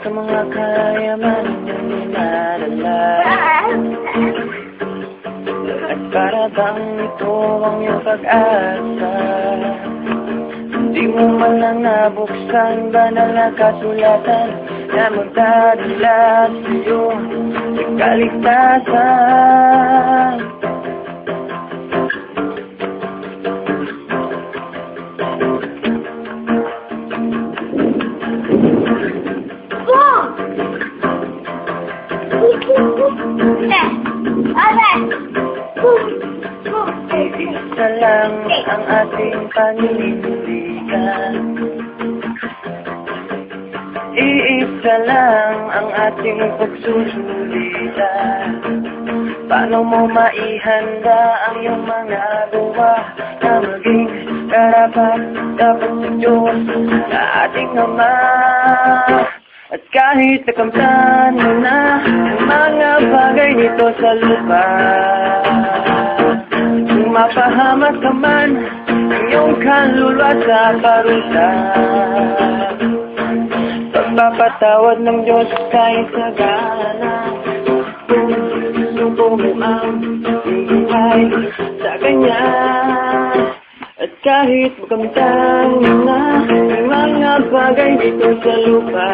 Sa mga kayaman na ninadala, at para bang ito ang iyong pag-asa, hindi mo man lang nabuksan banal na kasulatan na magdadala sa'yo sa kaligtasan. Iisa lang ang ating paninindigan, iisa lang ang ating pagsusulitan. Paano mo maihanda ang iyong mga gawa na maging karapat dapat sa Diyos na ating Ama? At kahit nakamtan mo na ang mga bagay nito sa lupa, kung mapahamak ka man ang iyong kaluluwa sa parusa, pagpapatawad ng Diyos kahit sagana, kung suko mo ang buhay sa Kanya. At kahit makamtan mo na ang mga bagay dito sa lupa,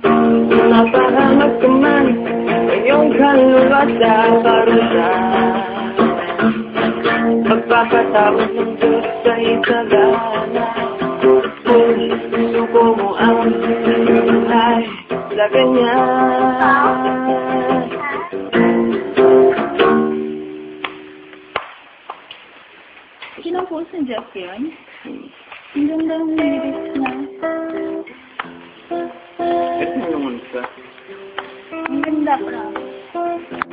kung mapahamak ka man ang iyong kaluluwa sa parusa, pagpapatawad ng Diyos sa isagana, kung suko mo ang buhay sa Kanya. Sino po si Jeff yun? Ang ganda ng lyrics na. Ito naman sa Ang ganda, promise.